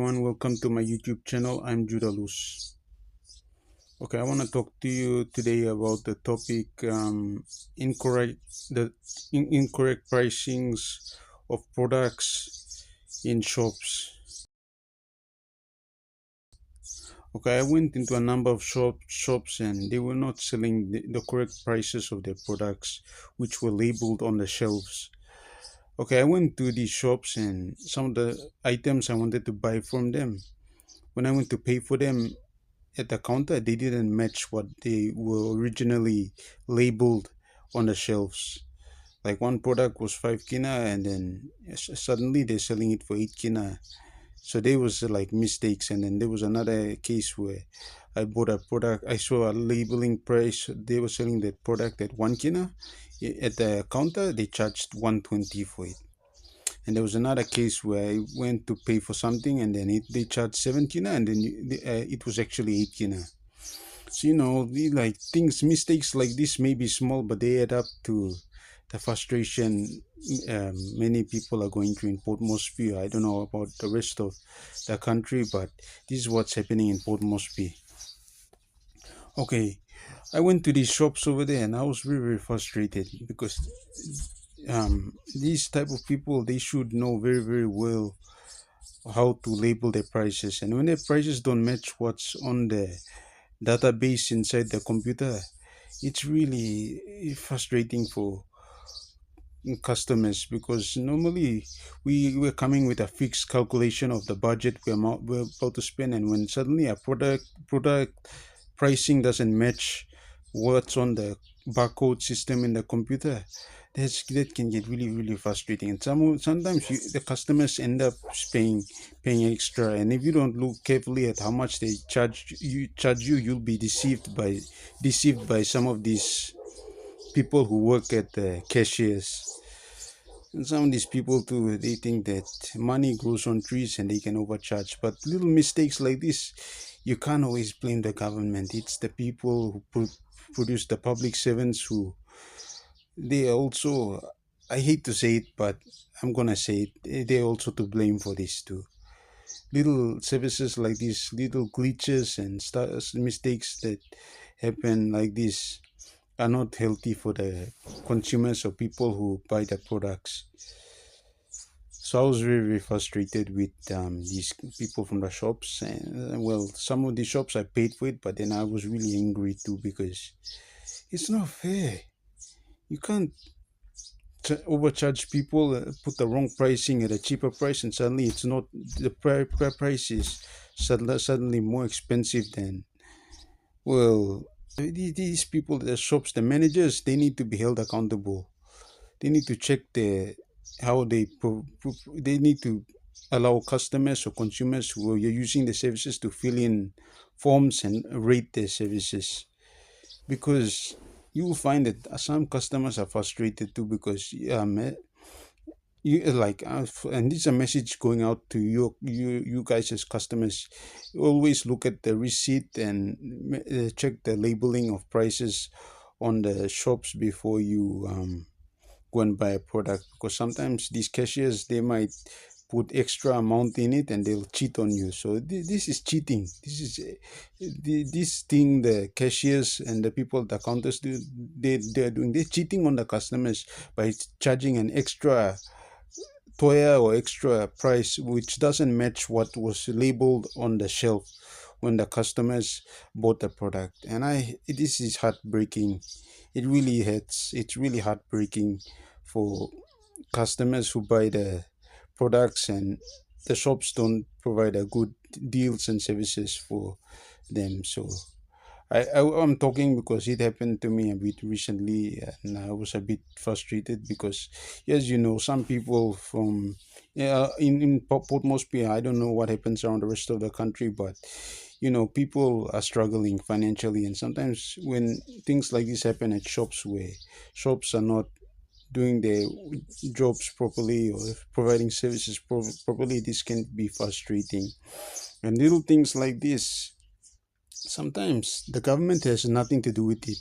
everyone, welcome to my YouTube channel. I'm Judalus. Okay, I want to talk to you today about the topic incorrect incorrect pricings of products in shops. Okay, I went into a number of shops and they were not selling the correct prices of their products, which were labeled on the shelves. Okay, I went to these shops and some of the items I wanted to buy from them. When I went to pay for them, at the counter, they didn't match what they were originally labeled on the shelves. Like one product was 5 kina, and then suddenly they're selling it for 8 kina. So there was like mistakes, and then there was another case where I bought a product. I saw a labeling price. They were selling that product at 1 kina. At the counter, they charged 120 for it. And there was another case where I went to pay for something, and then they charged 7 kina, and then it was actually 8 kina. So, the like things, mistakes like this may be small, but they add up to the frustration many people are going through in Port Moresby. I don't know about the rest of the country, but this is what's happening in Port Moresby. Okay, I went to these shops over there, and I was very, very frustrated because these type of people, they should know very, very well how to label their prices, and when their prices don't match what's on the database inside the computer, it's really frustrating for customers, because normally we're coming with a fixed calculation of the budget we're about to spend, and when suddenly a product pricing doesn't match what's on the barcode system in the computer, that can get really, really frustrating. And sometimes the customers end up paying extra, and if you don't look carefully at how much they charge you, you'll be deceived by some of these people who work at the cashiers. And some of these people too, they think that money grows on trees and they can overcharge. But little mistakes like this, you can't always blame the government. It's the people who produce the public servants who, they are also, I hate to say it, but I'm gonna say it, they're also to blame for this too. Little services like these, little glitches and mistakes that happen like this are not healthy for the consumers or people who buy the products. So I was very, very frustrated with these people from the shops. And well, some of the shops I paid for it, but then I was really angry too, because it's not fair. You can't overcharge people, put the wrong pricing at a cheaper price, and suddenly it's not, the price is suddenly more expensive than, well, these people, the shops, the managers, they need to be held accountable. They need to check how they need to allow customers or consumers who are using the services to fill in forms and rate their services, because you will find that some customers are frustrated too, because you like and this is a message going out to you guys as customers. Always look at the receipt and check the labeling of prices on the shops before you go and buy a product, because sometimes these cashiers, they might put extra amount in it and they'll cheat on you. So this is cheating. This is this thing the cashiers and the people at the counters do. They're cheating on the customers by charging an extra toya or extra price which doesn't match what was labeled on the shelf when the customers bought the product. And this is heartbreaking. It really hurts. It's really heartbreaking for customers who buy the products and the shops don't provide a good deals and services for them. So I'm talking because it happened to me a bit recently, and I was a bit frustrated because, yes, some people from, yeah, in Port Moresby, I don't know what happens around the rest of the country, but people are struggling financially, and sometimes when things like this happen at shops, where shops are not doing their jobs properly or providing services properly, this can be frustrating. And little things like this, sometimes the government has nothing to do with it.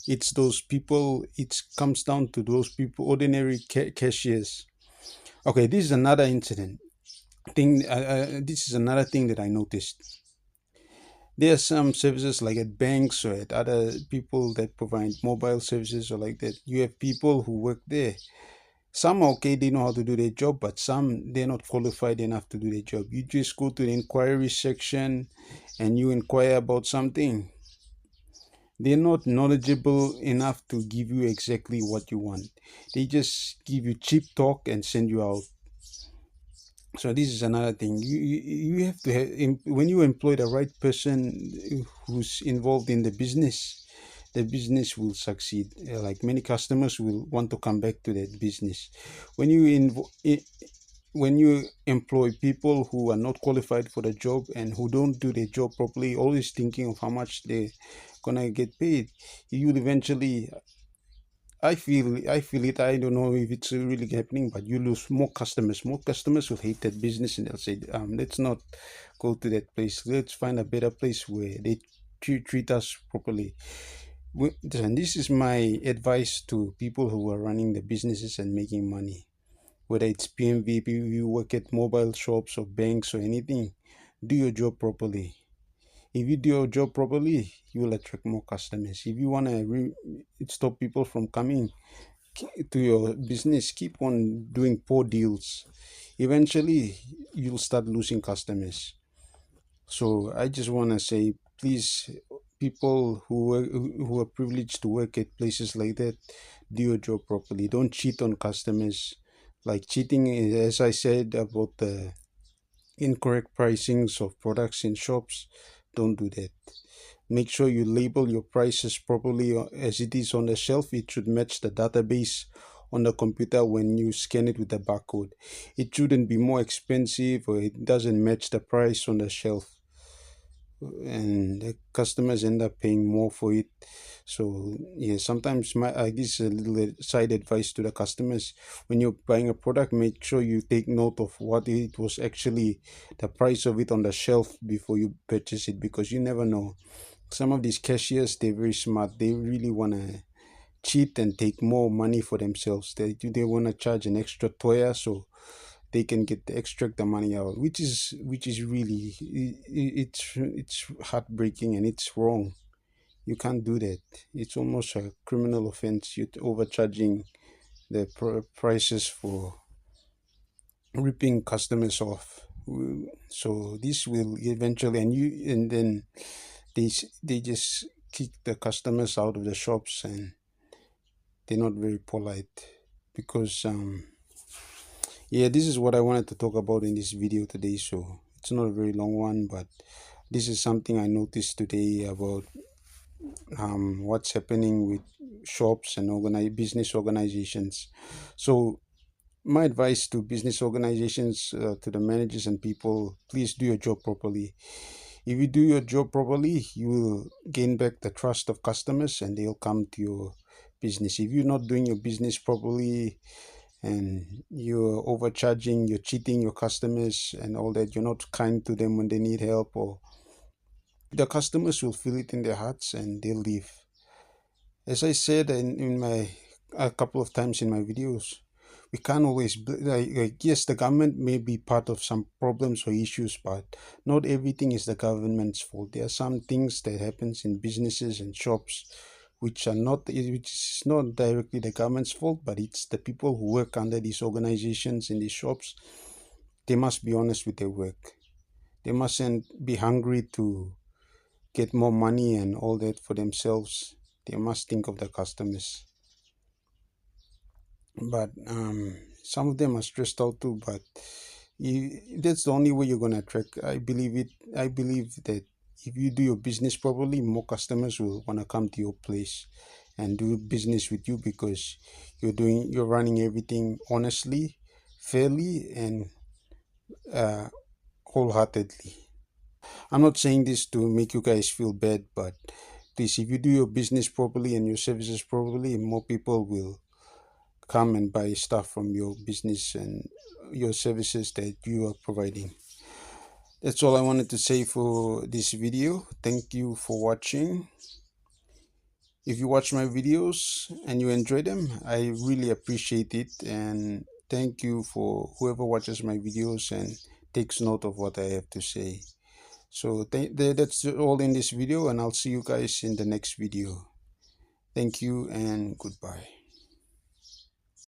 It's those people, it comes down to those people, ordinary cashiers. Okay, this is another incident. thing. This is another thing that I noticed. There are some services like at banks or at other people that provide mobile services or like that. You have people who work there. Some are okay, they know how to do their job, but some they're not qualified enough to do their job. You just go to the inquiry section and you inquire about something. They're not knowledgeable enough to give you exactly what you want. They just give you cheap talk and send you out. So this is another thing. You have to have, when you employ the right person who's involved in the business will succeed. Like many customers will want to come back to that business. When you when you employ people who are not qualified for the job and who don't do their job properly, always thinking of how much they're gonna get paid, you will eventually, I feel it. I don't know if it's really happening, but you lose more customers. More customers will hate that business and they'll say, let's not go to that place. Let's find a better place where they treat us properly. And this is my advice to people who are running the businesses and making money. Whether it's PMV, you work at mobile shops or banks or anything, do your job properly. If you do your job properly, you will attract more customers. If you want to stop people from coming to your business, keep on doing poor deals. Eventually, you'll start losing customers. So I just want to say, please, people who are privileged to work at places like that, do your job properly. Don't cheat on customers. Like cheating, as I said about the incorrect pricings of products in shops, don't do that. Make sure you label your prices properly as it is on the shelf. It should match the database on the computer when you scan it with the barcode. It shouldn't be more expensive or it doesn't match the price on the shelf, and the customers end up paying more for it. So yeah, sometimes my this is a little side advice to the customers. When you're buying a product, make sure you take note of what it was actually the price of it on the shelf before you purchase it, because you never know. Some of these cashiers, they're very smart. They really want to cheat and take more money for themselves. They want to charge an extra toya so they can extract the money out, which is really, it's heartbreaking and it's wrong. You can't do that. It's almost a criminal offense. You're overcharging the prices for ripping customers off. So this will eventually, and then they just kick the customers out of the shops, and they're not very polite because yeah, this is what I wanted to talk about in this video today. So it's not a very long one, but this is something I noticed today about what's happening with shops and business organizations. So my advice to business organizations, to the managers and people, please do your job properly. If you do your job properly, you will gain back the trust of customers and they'll come to your business. If you're not doing your business properly and you're overcharging, you're cheating your customers and all that, you're not kind to them when they need help, or the customers will feel it in their hearts and they'll leave. As I said in my a couple of times in my videos, we can't always yes, the government may be part of some problems or issues, but not everything is the government's fault. There are some things that happens in businesses and shops which is not directly the government's fault, but it's the people who work under these organizations in these shops. They must be honest with their work. They mustn't be hungry to get more money and all that for themselves. They must think of the customers. But some of them are stressed out too. But that's the only way you're gonna attract. I believe it. I believe that if you do your business properly, more customers will wanna come to your place and do business with you, because you're running everything honestly, fairly, and uh, wholeheartedly. I'm not saying this to make you guys feel bad, but please, if you do your business properly and your services properly, more people will come and buy stuff from your business and your services that you are providing. That's all I wanted to say for this video. Thank you for watching. If you watch my videos and you enjoy them, I really appreciate it. And thank you for whoever watches my videos and takes note of what I have to say. So that's all in this video, and I'll see you guys in the next video. Thank you and goodbye.